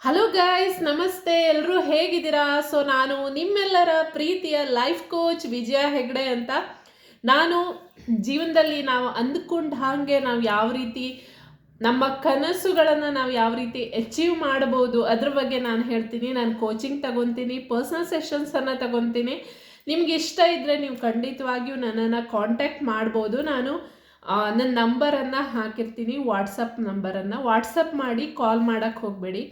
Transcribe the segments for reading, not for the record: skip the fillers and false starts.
Hello guys, ನಮಸ್ತೆ. ಎಲ್ಲರೂ ಹೇಗಿದ್ದೀರಾ? ನಾನು ನಿಮ್ಮೆಲ್ಲರ ಪ್ರೀತಿಯ ಲೈಫ್ ಕೋಚ್ ವಿಜಯ ಹೆಗ್ಡೆ ಅಂತ. ನಾನು ಜೀವನದಲ್ಲಿ ನಾವು ಅಂದುಕೊಂಡ ಹಾಗೆ ನಾವು ಯಾವ ರೀತಿ ನಮ್ಮ ಕನಸುಗಳನ್ನು ನಾವು ಯಾವ ರೀತಿ ಅಚೀವ್ ಮಾಡ್ಬೋದು ಅದ್ರ ಬಗ್ಗೆ ನಾನು ಹೇಳ್ತೀನಿ. ನಾನು ಕೋಚಿಂಗ್ ತಗೊತೀನಿ, ಪರ್ಸನಲ್ ಸೆಷನ್ಸನ್ನು ತಗೊತೀನಿ. ನಿಮ್ಗೆ ಇಷ್ಟ ಇದ್ದರೆ ನೀವು ಖಂಡಿತವಾಗಿಯೂ ನನ್ನನ್ನು ಕಾಂಟ್ಯಾಕ್ಟ್ ಮಾಡ್ಬೋದು. ನಾನು ನನ್ನ ನಂಬರನ್ನು ಹಾಕಿರ್ತೀನಿ, ವಾಟ್ಸಪ್ ಮಾಡಿ ಕಾಲ್ ಮಾಡೋಕ್ಕೆ ಹೋಗಬೇಡಿ.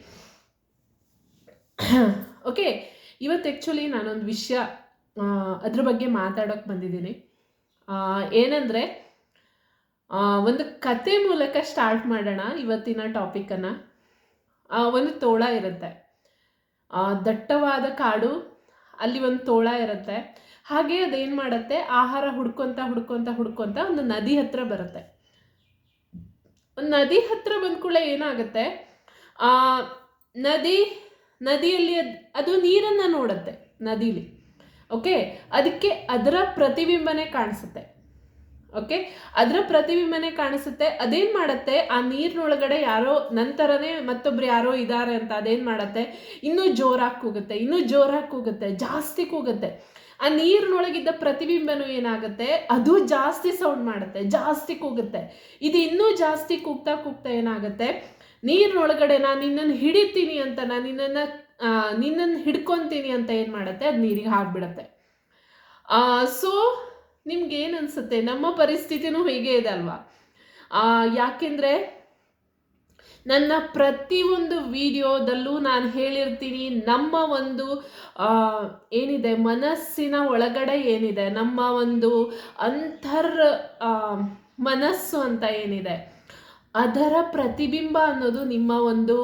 ಓಕೆ, ಇವತ್ತು ಆ್ಯಕ್ಚುಲಿ ನಾನೊಂದು ವಿಷಯ ಅದ್ರ ಬಗ್ಗೆ ಮಾತಾಡೋಕ್ಕೆ ಬಂದಿದ್ದೀನಿ. ಏನಂದರೆ, ಒಂದು ಕತೆ ಮೂಲಕ ಸ್ಟಾರ್ಟ್ ಮಾಡೋಣ ಇವತ್ತಿನ ಟಾಪಿಕನ್ನು. ಒಂದು ತೋಳ ಇರುತ್ತೆ, ದಟ್ಟವಾದ ಕಾಡು, ಅಲ್ಲಿ ಒಂದು ತೋಳ ಇರುತ್ತೆ. ಹಾಗೆ ಅದೇನು ಮಾಡುತ್ತೆ, ಆಹಾರ ಹುಡ್ಕೊತ ಒಂದು ನದಿ ಹತ್ರ ಬರುತ್ತೆ. ಒಂದು ನದಿ ಹತ್ರ ಬಂದ ಕೂಡಲೇ ಏನಾಗುತ್ತೆ, ನದಿಯಲ್ಲಿ ಅದು ನೀರನ್ನು ನೋಡುತ್ತೆ ನದಿಲಿ. ಓಕೆ, ಅದಕ್ಕೆ ಅದರ ಪ್ರತಿಬಿಂಬನೆ ಕಾಣಿಸುತ್ತೆ. ಓಕೆ, ಅದರ ಪ್ರತಿಬಿಂಬನೆ ಕಾಣಿಸುತ್ತೆ. ಅದೇನು ಮಾಡುತ್ತೆ, ಆ ನೀರಿನೊಳಗಡೆ ಯಾರೋ ನಂತರನೇ ಮತ್ತೊಬ್ರು ಯಾರೋ ಇದ್ದಾರೆ ಅಂತ ಅದೇನು ಮಾಡುತ್ತೆ, ಇನ್ನೂ ಜೋರಾಗಿ ಕೂಗುತ್ತೆ, ಜಾಸ್ತಿ ಕೂಗುತ್ತೆ. ಆ ನೀರಿನೊಳಗಿದ್ದ ಪ್ರತಿಬಿಂಬನೂ ಏನಾಗುತ್ತೆ, ಅದು ಜಾಸ್ತಿ ಸೌಂಡ್ ಮಾಡುತ್ತೆ, ಜಾಸ್ತಿ ಕೂಗುತ್ತೆ. ಇದು ಇನ್ನೂ ಜಾಸ್ತಿ ಕೂಗ್ತಾ ಏನಾಗುತ್ತೆ, ನೀರಿನೊಳಗಡೆ ನಾನು ನಿನ್ನನ್ನು ಹಿಡಿತೀನಿ ಅಂತ, ನಿನ್ನನ್ನು ಹಿಡ್ಕೊತೀನಿ ಅಂತ ಏನು ಮಾಡುತ್ತೆ, ಅದು ನೀರಿಗೆ ಹಾಕ್ಬಿಡತ್ತೆ. ಸೊ ನಿಮ್ಗೇನು ಅನಿಸುತ್ತೆ, ನಮ್ಮ ಪರಿಸ್ಥಿತಿನೂ ಹೀಗೆ ಇದೆ ಅಲ್ವಾ? ಯಾಕೆಂದರೆ ನನ್ನ ಪ್ರತಿಯೊಂದು ವಿಡಿಯೋದಲ್ಲೂ ನಾನು ಹೇಳಿರ್ತೀನಿ, ನಮ್ಮ ಒಂದು ಏನಿದೆ ಮನಸ್ಸಿನ ಒಳಗಡೆ ಏನಿದೆ, ನಮ್ಮ ಒಂದು ಮನಸ್ಸು ಅಂತ ಏನಿದೆ, ಅದರ ಪ್ರತಿಬಿಂಬ ಅನ್ನೋದು ನಿಮ್ಮ ಒಂದು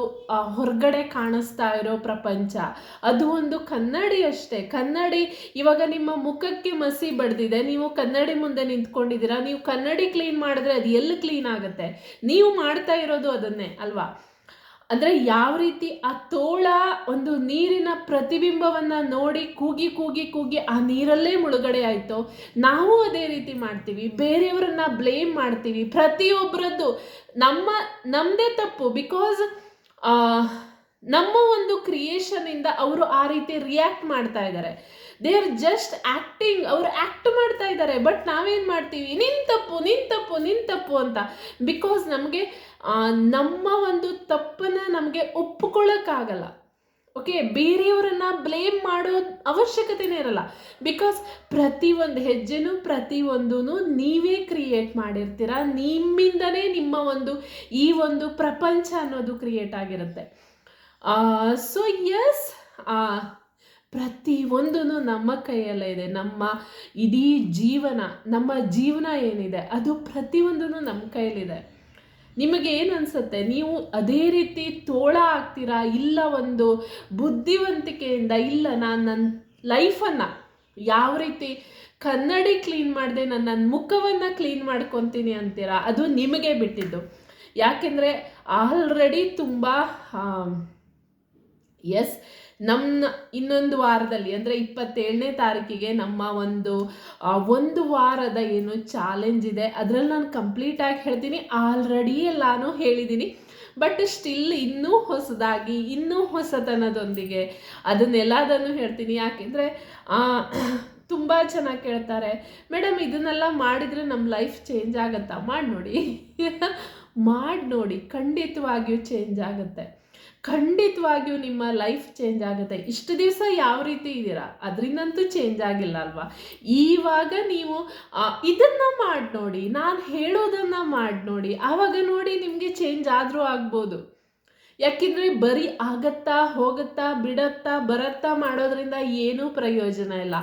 ಹೊರಗಡೆ ಕಾಣಿಸ್ತಾ ಇರೋ ಪ್ರಪಂಚ. ಅದು ಒಂದು ಕನ್ನಡಿ ಅಷ್ಟೇ. ಕನ್ನಡಿ ಇವಾಗ ನಿಮ್ಮ ಮುಖಕ್ಕೆ ಮಸಿ ಬಡ್ದಿದೆ, ನೀವು ಕನ್ನಡಿ ಮುಂದೆ ನಿಂತ್ಕೊಂಡಿದ್ದೀರಾ. ನೀವು ಕನ್ನಡಿ ಕ್ಲೀನ್ ಮಾಡಿದ್ರೆ ಅದು ಎಲ್ಲಿ ಕ್ಲೀನ್ ಆಗುತ್ತೆ? ನೀವು ಮಾಡ್ತಾ ಇರೋದು ಅದನ್ನೇ ಅಲ್ವಾ? ಅಂದರೆ ಯಾವ ರೀತಿ ಆ ತೋಳ ಒಂದು ನೀರಿನ ಪ್ರತಿಬಿಂಬವನ್ನು ನೋಡಿ ಕೂಗಿ ಆ ನೀರಲ್ಲೇ ಮುಳುಗಡೆ ಆಯಿತು, ನಾವು ಅದೇ ರೀತಿ ಮಾಡ್ತೀವಿ. ಬೇರೆಯವರನ್ನ ಬ್ಲೇಮ್ ಮಾಡ್ತೀವಿ. ಪ್ರತಿಯೊಬ್ಬರದ್ದು ನಮ್ಮದೇ ತಪ್ಪು. ಬಿಕಾಸ್ ನಮ್ಮ ಒಂದು ಕ್ರಿಯೇಷನಿಂದ ಅವರು ಆ ರೀತಿ ರಿಯಾಕ್ಟ್ ಮಾಡ್ತಾ ಇದ್ದಾರೆ. They are just acting. ಅವರು ಆ್ಯಕ್ಟ್ ಮಾಡ್ತಾ ಇದ್ದಾರೆ. ಬಟ್ ನಾವೇನು ಮಾಡ್ತೀವಿ, ನಿನ್ನ ತಪ್ಪು ಅಂತ. ಬಿಕಾಸ್ ನಮಗೆ ನಮ್ಮ ಒಂದು ತಪ್ಪನ್ನು ನಮಗೆ ಒಪ್ಕೊಳ್ಳೋಕ್ಕಾಗಲ್ಲ. ಓಕೆ, ಬೇರೆಯವರನ್ನ ಬ್ಲೇಮ್ ಮಾಡೋ ಅವಶ್ಯಕತೆನೇ ಇರಲ್ಲ. ಬಿಕಾಸ್ ಪ್ರತಿಯೊಂದು ಹೆಜ್ಜೆನೂ ಪ್ರತಿಯೊಂದೂ ನೀವೇ ಕ್ರಿಯೇಟ್ ಮಾಡಿರ್ತೀರ. ನಿಮ್ಮಿಂದನೇ ನಿಮ್ಮ ಒಂದು ಈ ಒಂದು ಪ್ರಪಂಚ ಅನ್ನೋದು ಕ್ರಿಯೇಟ್ ಆಗಿರುತ್ತೆ. ಸೊ ಎಸ್, ಪ್ರತಿಯೊಂದೂ ನಮ್ಮ ಕೈಯಲ್ಲೇ ಇದೆ. ನಮ್ಮ ಇಡೀ ನಮ್ಮ ಜೀವನ ಏನಿದೆ ಅದು ಪ್ರತಿಯೊಂದೂ ನಮ್ಮ ಕೈಯಲ್ಲಿದೆ. ನಿಮಗೆ ಏನು ಅನಿಸುತ್ತೆ, ನೀವು ಅದೇ ರೀತಿ ತೋಳ ಆಗ್ತೀರಾ, ಇಲ್ಲ ಒಂದು ಬುದ್ಧಿವಂತಿಕೆಯಿಂದ, ಇಲ್ಲ ನಾನು ನನ್ನ ಲೈಫನ್ನು ಯಾವ ರೀತಿ ಕನ್ನಡಿ ಕ್ಲೀನ್ ಮಾಡಿದೆ, ನನ್ನ ಮುಖವನ್ನು ಕ್ಲೀನ್ ಮಾಡ್ಕೊತೀನಿ ಅಂತೀರಾ, ಅದು ನಿಮಗೆ ಬಿಟ್ಟಿದ್ದು. ಯಾಕೆಂದರೆ ಆಲ್ರೆಡಿ ತುಂಬ ಎಸ್, ಇನ್ನೊಂದು ವಾರದಲ್ಲಿ ಅಂದರೆ 27ನೇ ತಾರೀಕಿಗೆ ನಮ್ಮ ಒಂದು ವಾರದ ಏನು ಚಾಲೆಂಜ್ ಇದೆ, ಅದರಲ್ಲಿ ನಾನು ಕಂಪ್ಲೀಟಾಗಿ ಹೇಳ್ತೀನಿ. ಆಲ್ರೆಡಿ ಎಲ್ಲಾನು ಹೇಳಿದ್ದೀನಿ. ಬಟ್ ಸ್ಟಿಲ್ ಇನ್ನೂ ಹೊಸತನದೊಂದಿಗೆ ಅದನ್ನೆಲ್ಲದನ್ನು ಹೇಳ್ತೀನಿ. ಯಾಕೆಂದರೆ ತುಂಬ ಚೆನ್ನಾಗಿ ಕೇಳ್ತಾರೆ, ಮೇಡಮ್ ಇದನ್ನೆಲ್ಲ ಮಾಡಿದರೆ ನಮ್ಮ ಲೈಫ್ ಚೇಂಜ್ ಆಗುತ್ತಾ? ಮಾಡಿ ನೋಡಿ, ಖಂಡಿತವಾಗಿಯೂ ಚೇಂಜ್ ಆಗುತ್ತೆ. ಖಂಡಿತವಾಗಿಯೂ ನಿಮ್ಮ ಲೈಫ್ ಚೇಂಜ್ ಆಗುತ್ತೆ. ಇಷ್ಟು ದಿವಸ ಯಾವ ರೀತಿ ಇದ್ದೀರಾ ಅದರಿಂದಂತೂ ಚೇಂಜ್ ಆಗಿಲ್ಲ ಅಲ್ವಾ? ಇವಾಗ ನೀವು ಇದನ್ನು ಮಾಡಿ ನೋಡಿ, ನಾನು ಹೇಳೋದನ್ನು ಮಾಡಿ ನೋಡಿ, ಆವಾಗ ನೋಡಿ ನಿಮಗೆ ಚೇಂಜ್ ಆದರೂ ಆಗ್ಬೋದು. ಯಾಕೆಂದರೆ ಬರೀ ಆಗತ್ತಾ ಹೋಗುತ್ತಾ ಬರುತ್ತಾ ಮಾಡೋದ್ರಿಂದ ಏನೂ ಪ್ರಯೋಜನ ಇಲ್ಲ.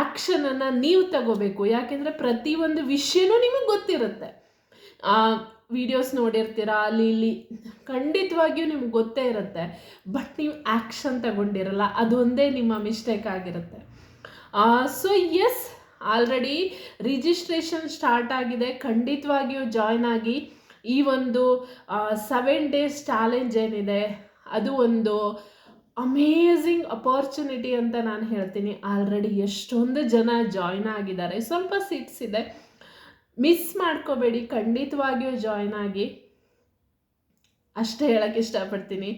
ಆ್ಯಕ್ಷನನ್ನು ನೀವು ತಗೋಬೇಕು. ಯಾಕೆಂದರೆ ಪ್ರತಿಯೊಂದು ವಿಷಯನೂ ನಿಮಗೆ ಗೊತ್ತಿರುತ್ತೆ. ವಿಡಿಯೋಸ್ ನೋಡಿರ್ತೀರ, ಅಲ್ಲಿ ಇಲ್ಲಿ ಖಂಡಿತವಾಗಿಯೂ ನಿಮ್ಗೆ ಗೊತ್ತೇ ಇರುತ್ತೆ. ಬಟ್ ನೀವು ಆ್ಯಕ್ಷನ್ ತಗೊಂಡಿರಲ್ಲ, ಅದೊಂದೇ ನಿಮ್ಮ ಮಿಸ್ಟೇಕ್ ಆಗಿರುತ್ತೆ. So yes, already registration start ಆಗಿದೆ. ಖಂಡಿತವಾಗಿಯೂ ಜಾಯ್ನ್ ಆಗಿ. ಈ ಒಂದು 7 days ಚಾಲೆಂಜ್ ಏನಿದೆ ಅದು ಒಂದು ಅಮೇಝಿಂಗ್ ಅಪಾರ್ಚುನಿಟಿ ಅಂತ ನಾನು ಹೇಳ್ತೀನಿ. ಆಲ್ರೆಡಿ ಎಷ್ಟೊಂದು ಜನ ಜಾಯ್ನ್ ಆಗಿದ್ದಾರೆ. ಸ್ವಲ್ಪ ಸೀಟ್ಸ್ ಇದೆ, ಮಿಸ್ ಮಾಡ್ಕೋಬೇಡಿ, ಖಂಡಿತವಾಗಿಯೂ ಜಾಯ್ನ್ ಆಗಿ. ಅಷ್ಟೇ ಹೇಳೋಕ್ಕೆ ಇಷ್ಟಪಡ್ತೀನಿ.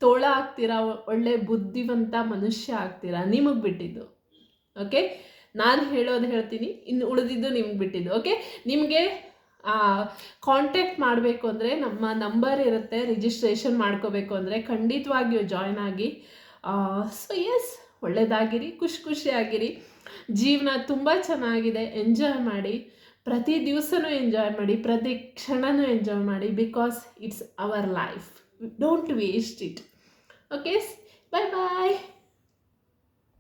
ತೋಳ ಆಗ್ತೀರಾ, ಒಳ್ಳೆ ಬುದ್ಧಿವಂತ ಮನುಷ್ಯ ಆಗ್ತೀರಾ, ನಿಮಗೆ ಬಿಟ್ಟಿದ್ದು. ಓಕೆ, ನಾನು ಹೇಳೋದು ಹೇಳ್ತೀನಿ, ಇನ್ನು ಉಳಿದಿದ್ದು ನಿಮ್ಗೆ ಬಿಟ್ಟಿದ್ದು. ಓಕೆ, ನಿಮಗೆ ಕಾಂಟ್ಯಾಕ್ಟ್ ಮಾಡಬೇಕು ಅಂದರೆ ನಮ್ಮ ನಂಬರ್ ಇರುತ್ತೆ, ರಿಜಿಸ್ಟ್ರೇಷನ್ ಮಾಡ್ಕೋಬೇಕು ಅಂದರೆ ಖಂಡಿತವಾಗಿಯೂ ಜಾಯ್ನ್ ಆಗಿ. ಸೊ ಎಸ್, ಒಳ್ಳೆಯದಾಗಿರಿ, ಖುಷಿಯಾಗಿರಿ. ಜೀವನ ತುಂಬ ಚೆನ್ನಾಗಿದೆ, ಎಂಜಾಯ್ ಮಾಡಿ. ಪ್ರತಿ ದಿವಸನೂ ಎಂಜಾಯ್ ಮಾಡಿ, ಪ್ರತಿ ಕ್ಷಣನೂ ಎಂಜಾಯ್ ಮಾಡಿ. Because it's our life, don't waste it. Okay, bye bye.